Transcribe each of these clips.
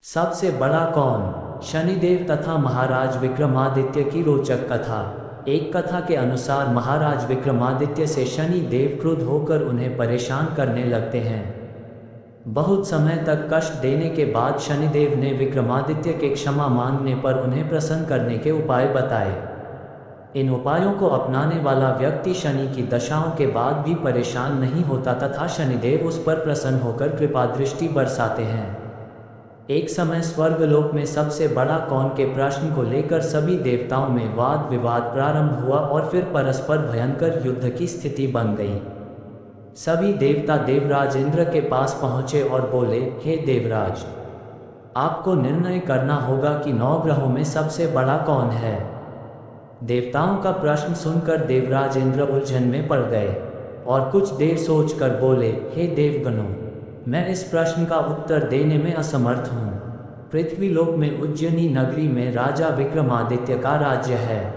सबसे बड़ा कौन? शनिदेव तथा महाराज विक्रमादित्य की रोचक कथा। एक कथा के अनुसार महाराज विक्रमादित्य से शनि देव क्रुद्ध होकर उन्हें परेशान करने लगते हैं। बहुत समय तक कष्ट देने के बाद शनिदेव ने विक्रमादित्य के क्षमा मांगने पर उन्हें प्रसन्न करने के उपाय बताए। इन उपायों को अपनाने वाला व्यक्ति शनि की दशाओं के बाद भी परेशान नहीं होता तथा शनिदेव उस पर प्रसन्न होकर कृपा दृष्टि बरसाते हैं। एक समय स्वर्गलोक में सबसे बड़ा कौन के प्रश्न को लेकर सभी देवताओं में वाद विवाद प्रारंभ हुआ और फिर परस्पर भयंकर युद्ध की स्थिति बन गई। सभी देवता देवराज इंद्र के पास पहुंचे और बोले, हे देवराज, आपको निर्णय करना होगा कि 9 ग्रहों में सबसे बड़ा कौन है। देवताओं का प्रश्न सुनकर देवराज इंद्र उलझन में पड़ गए और कुछ देर सोचकर बोले, हे देवगणों, मैं इस प्रश्न का उत्तर देने में असमर्थ हूँ। पृथ्वीलोक में उज्जैनी नगरी में राजा विक्रमादित्य का राज्य है।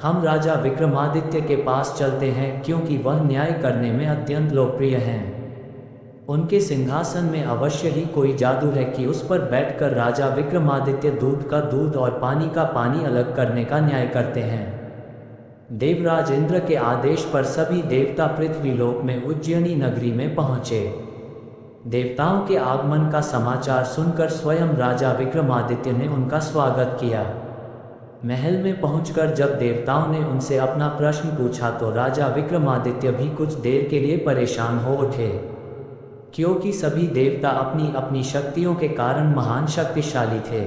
हम राजा विक्रमादित्य के पास चलते हैं क्योंकि वह न्याय करने में अत्यंत लोकप्रिय हैं। उनके सिंहासन में अवश्य ही कोई जादू है कि उस पर बैठकर राजा विक्रमादित्य दूध का दूध और पानी का पानी अलग करने का न्याय करते हैं। देवराज इंद्र के आदेश पर सभी देवता पृथ्वीलोक में उज्जैनी नगरी में पहुँचे। देवताओं के आगमन का समाचार सुनकर स्वयं राजा विक्रमादित्य ने उनका स्वागत किया। महल में पहुंचकर जब देवताओं ने उनसे अपना प्रश्न पूछा तो राजा विक्रमादित्य भी कुछ देर के लिए परेशान हो उठे, क्योंकि सभी देवता अपनी अपनी शक्तियों के कारण महान शक्तिशाली थे।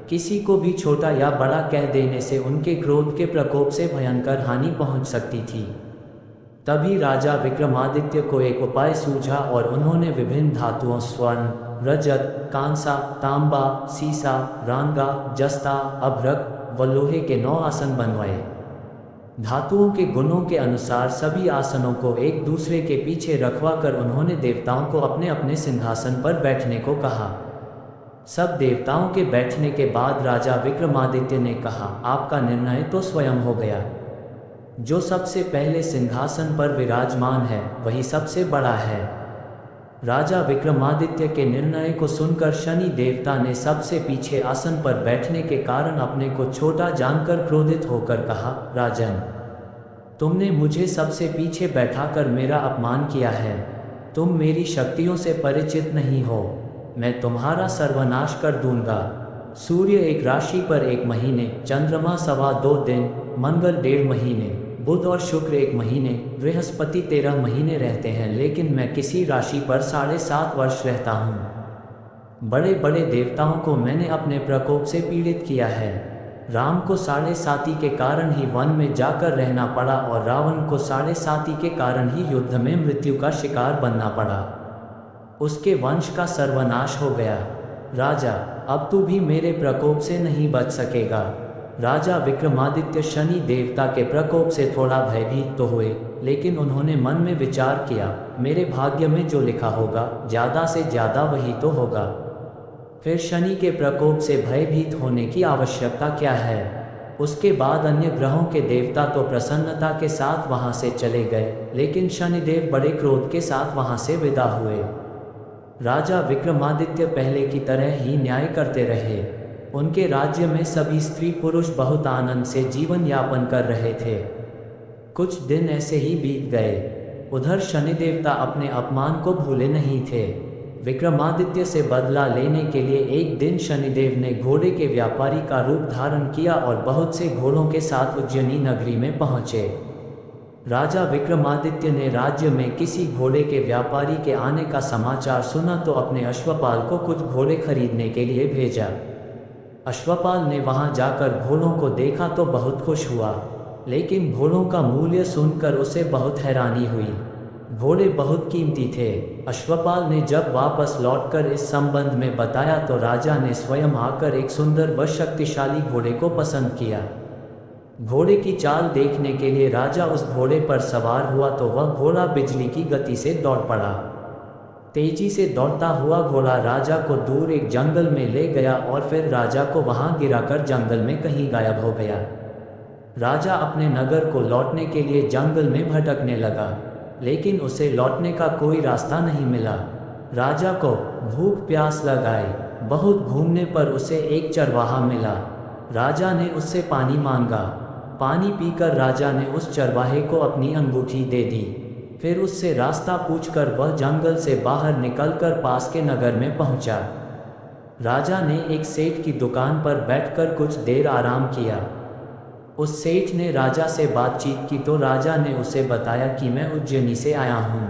किसी को भी छोटा या बड़ा कह देने से उनके क्रोध के प्रकोप से भयंकर हानि पहुंच सकती थी। तभी राजा विक्रमादित्य को एक उपाय सूझा और उन्होंने विभिन्न धातुओं स्वर्ण, रजत, कांसा, तांबा, सीसा, रांगा, जस्ता, अभ्रक व लोहे के 9 आसन बनवाए। धातुओं के गुणों के अनुसार सभी आसनों को एक दूसरे के पीछे रखवाकर उन्होंने देवताओं को अपने अपने सिंहासन पर बैठने को कहा। सब देवताओं के बैठने के बाद राजा विक्रमादित्य ने कहा, आपका निर्णय तो स्वयं हो गया। जो सबसे पहले सिंहासन पर विराजमान है वही सबसे बड़ा है। राजा विक्रमादित्य के निर्णय को सुनकर शनि देवता ने सबसे पीछे आसन पर बैठने के कारण अपने को छोटा जानकर क्रोधित होकर कहा, राजन, तुमने मुझे सबसे पीछे बैठाकर मेरा अपमान किया है। तुम मेरी शक्तियों से परिचित नहीं हो। मैं तुम्हारा सर्वनाश कर दूंगा। सूर्य एक राशि पर 1 महीने, चंद्रमा 2.25 दिन, मंगल 1.5 महीने, बुध और शुक्र 1 महीने, बृहस्पति 13 महीने रहते हैं, लेकिन मैं किसी राशि पर 7.5 वर्ष रहता हूँ। बड़े बड़े देवताओं को मैंने अपने प्रकोप से पीड़ित किया है। राम को 7.5 के कारण ही वन में जाकर रहना पड़ा और रावण को 7.5 के कारण ही युद्ध में मृत्यु का शिकार बनना पड़ा। उसके वंश का सर्वनाश हो गया। राजा, अब तू भी मेरे प्रकोप से नहीं बच सकेगा। राजा विक्रमादित्य शनि देवता के प्रकोप से थोड़ा भयभीत तो हुए, लेकिन उन्होंने मन में विचार किया, मेरे भाग्य में जो लिखा होगा ज़्यादा से ज़्यादा वही तो होगा। फिर शनि के प्रकोप से भयभीत होने की आवश्यकता क्या है। उसके बाद अन्य ग्रहों के देवता तो प्रसन्नता के साथ वहाँ से चले गए, लेकिन शनिदेव बड़े क्रोध के साथ वहाँ से विदा हुए। राजा विक्रमादित्य पहले की तरह ही न्याय करते रहे। उनके राज्य में सभी स्त्री पुरुष बहुत आनंद से जीवन यापन कर रहे थे। कुछ दिन ऐसे ही बीत गए। उधर शनिदेवता अपने अपमान को भूले नहीं थे। विक्रमादित्य से बदला लेने के लिए एक दिन शनिदेव ने घोड़े के व्यापारी का रूप धारण किया और बहुत से घोड़ों के साथ उज्जैनी नगरी में पहुँचे। राजा विक्रमादित्य ने राज्य में किसी घोड़े के व्यापारी के आने का समाचार सुना तो अपने अश्वपाल को कुछ घोड़े खरीदने के लिए भेजा। अश्वपाल ने वहां जाकर घोड़ों को देखा तो बहुत खुश हुआ, लेकिन घोड़ों का मूल्य सुनकर उसे बहुत हैरानी हुई। घोड़े बहुत कीमती थे। अश्वपाल ने जब वापस लौटकर इस संबंध में बताया तो राजा ने स्वयं आकर एक सुंदर व शक्तिशाली घोड़े को पसंद किया। घोड़े की चाल देखने के लिए राजा उस घोड़े पर सवार हुआ तो वह घोड़ा बिजली की गति से दौड़ पड़ा। तेजी से दौड़ता हुआ घोड़ा राजा को दूर एक जंगल में ले गया और फिर राजा को वहां गिराकर जंगल में कहीं गायब हो गया। राजा अपने नगर को लौटने के लिए जंगल में भटकने लगा, लेकिन उसे लौटने का कोई रास्ता नहीं मिला। राजा को भूख प्यास लग आई। बहुत घूमने पर उसे एक चरवाहा मिला। राजा ने उससे पानी मांगा। पानी पीकर राजा ने उस चरवाहे को अपनी अंगूठी दे दी। फिर उससे रास्ता पूछकर वह जंगल से बाहर निकलकर पास के नगर में पहुंचा। राजा ने एक सेठ की दुकान पर बैठकर कुछ देर आराम किया। उस सेठ ने राजा से बातचीत की तो राजा ने उसे बताया कि मैं उज्जैनी से आया हूँ।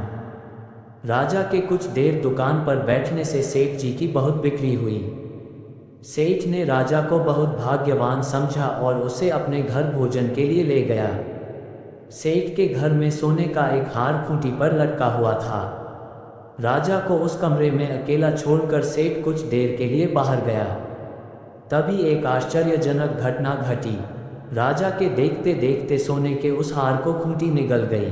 राजा के कुछ देर दुकान पर बैठने से सेठ जी की बहुत बिक्री हुई। सेठ ने राजा को बहुत भाग्यवान समझा और उसे अपने घर भोजन के लिए ले गया। सेठ के घर में सोने का एक हार खूंटी पर लटका हुआ था। राजा को उस कमरे में अकेला छोड़कर सेठ कुछ देर के लिए बाहर गया। तभी एक आश्चर्यजनक घटना घटी। राजा के देखते देखते सोने के उस हार को खूंटी निगल गई।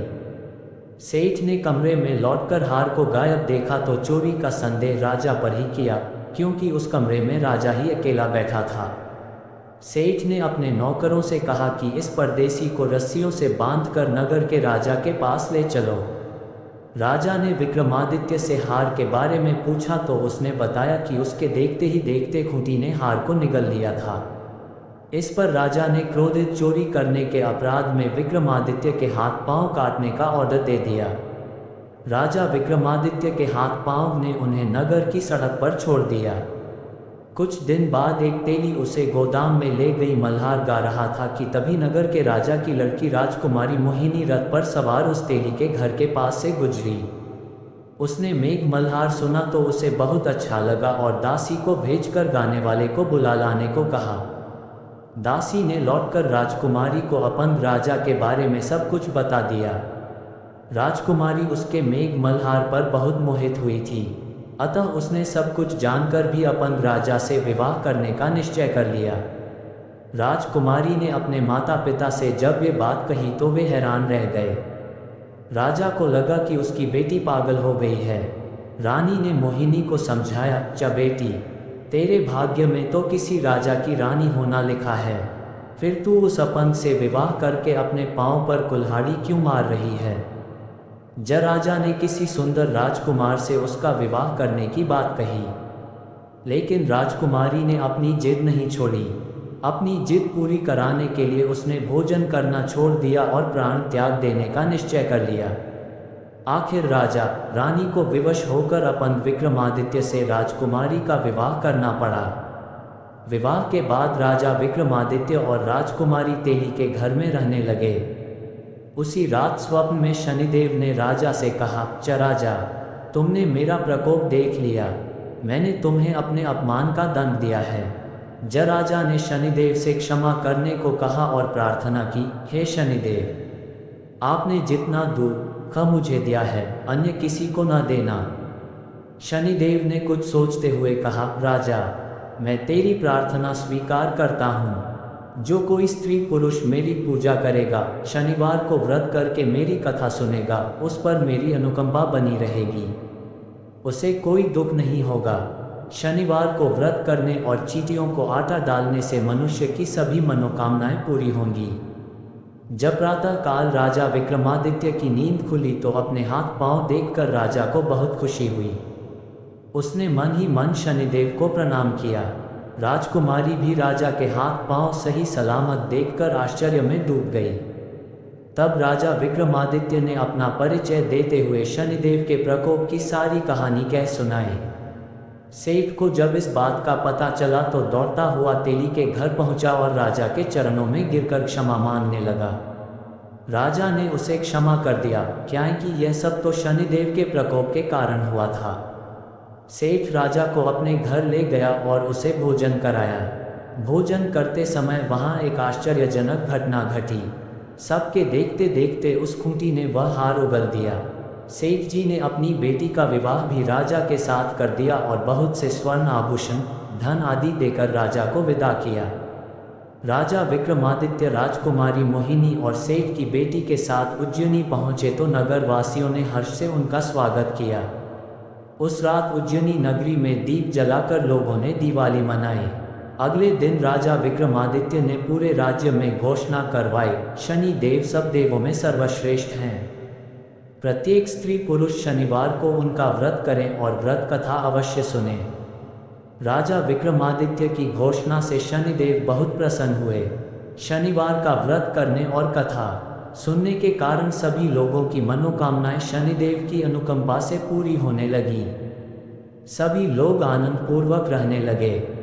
सेठ ने कमरे में लौटकर हार को गायब देखा तो चोरी का संदेह राजा पर ही किया, क्योंकि उस कमरे में राजा ही अकेला बैठा था। सेठ ने अपने नौकरों से कहा कि इस परदेसी को रस्सियों से बांधकर नगर के राजा के पास ले चलो। राजा ने विक्रमादित्य से हार के बारे में पूछा तो उसने बताया कि उसके देखते ही देखते खूंटी ने हार को निगल लिया था। इस पर राजा ने क्रोधित चोरी करने के अपराध में विक्रमादित्य के हाथ पांव काटने का ऑर्डर दे दिया। राजा विक्रमादित्य के हाथ पांव ने उन्हें नगर की सड़क पर छोड़ दिया। कुछ दिन बाद एक तेली उसे गोदाम में ले गई। मल्हार गा रहा था कि तभी नगर के राजा की लड़की राजकुमारी मोहिनी रथ पर सवार उस तेली के घर के पास से गुजरी। उसने मेघ मल्हार सुना तो उसे बहुत अच्छा लगा और दासी को भेजकर गाने वाले को बुला लाने को कहा। दासी ने लौटकर राजकुमारी को अपंग राजा के बारे में सब कुछ बता दिया। राजकुमारी उसके मेघ मल्हार पर बहुत मोहित हुई थी, अतः उसने सब कुछ जानकर भी अपंग राजा से विवाह करने का निश्चय कर लिया। राजकुमारी ने अपने माता पिता से जब ये बात कही तो वे हैरान रह गए। राजा को लगा कि उसकी बेटी पागल हो गई है। रानी ने मोहिनी को समझाया, चा बेटी, तेरे भाग्य में तो किसी राजा की रानी होना लिखा है, फिर तू उस अपंग से विवाह करके अपने पांव पर कुल्हाड़ी क्यों मार रही है। राजा ने किसी सुंदर राजकुमार से उसका विवाह करने की बात कही, लेकिन राजकुमारी ने अपनी जिद नहीं छोड़ी। अपनी जिद पूरी कराने के लिए उसने भोजन करना छोड़ दिया और प्राण त्याग देने का निश्चय कर लिया। आखिर राजा रानी को विवश होकर अपंग विक्रमादित्य से राजकुमारी का विवाह करना पड़ा। विवाह के बाद राजा विक्रमादित्य और राजकुमारी तेली के घर में रहने लगे। उसी रात स्वप्न में शनिदेव ने राजा से कहा, राजा, तुमने मेरा प्रकोप देख लिया, मैंने तुम्हें अपने अपमान का दंड दिया है। राजा ने शनिदेव से क्षमा करने को कहा और प्रार्थना की, हे शनिदेव, आपने जितना दुख मुझे दिया है अन्य किसी को न देना। शनिदेव ने कुछ सोचते हुए कहा, राजा, मैं तेरी प्रार्थना स्वीकार करता हूँ। जो कोई स्त्री पुरुष मेरी पूजा करेगा, शनिवार को व्रत करके मेरी कथा सुनेगा, उस पर मेरी अनुकंपा बनी रहेगी, उसे कोई दुख नहीं होगा। शनिवार को व्रत करने और चींटियों को आटा डालने से मनुष्य की सभी मनोकामनाएं पूरी होंगी। जब प्रातः काल राजा विक्रमादित्य की नींद खुली तो अपने हाथ पांव देखकर राजा को बहुत खुशी हुई। उसने मन ही मन शनिदेव को प्रणाम किया। राजकुमारी भी राजा के हाथ पांव सही सलामत देखकर आश्चर्य में डूब गई। तब राजा विक्रमादित्य ने अपना परिचय देते हुए शनिदेव के प्रकोप की सारी कहानी कह सुनाई। सेठ को जब इस बात का पता चला तो दौड़ता हुआ तेली के घर पहुंचा और राजा के चरणों में गिरकर क्षमा मांगने लगा। राजा ने उसे क्षमा कर दिया, क्योंकि यह सब तो शनिदेव के प्रकोप के कारण हुआ था। सेठ राजा को अपने घर ले गया और उसे भोजन कराया। भोजन करते समय वहाँ एक आश्चर्यजनक घटना घटी। सबके देखते देखते उस खूंटी ने वह हार उगल दिया। सेठ जी ने अपनी बेटी का विवाह भी राजा के साथ कर दिया और बहुत से स्वर्ण आभूषण, धन आदि देकर राजा को विदा किया। राजा विक्रमादित्य राजकुमारी मोहिनी और सेठ की बेटी के साथ उज्जैनी पहुँचे तो नगर वासियों ने हर्ष से उनका स्वागत किया। उस रात उज्जैनी नगरी में दीप जलाकर लोगों ने दिवाली मनाई। अगले दिन राजा विक्रमादित्य ने पूरे राज्य में घोषणा करवाई, शनि देव सब देवों में सर्वश्रेष्ठ हैं। प्रत्येक स्त्री पुरुष शनिवार को उनका व्रत करें और व्रत कथा अवश्य सुनें। राजा विक्रमादित्य की घोषणा से शनिदेव बहुत प्रसन्न हुए। शनिवार का व्रत करने और कथा सुनने के कारण सभी लोगों की मनोकामनाएं शनिदेव की अनुकंपा से पूरी होने लगीं। सभी लोग आनंदपूर्वक रहने लगे।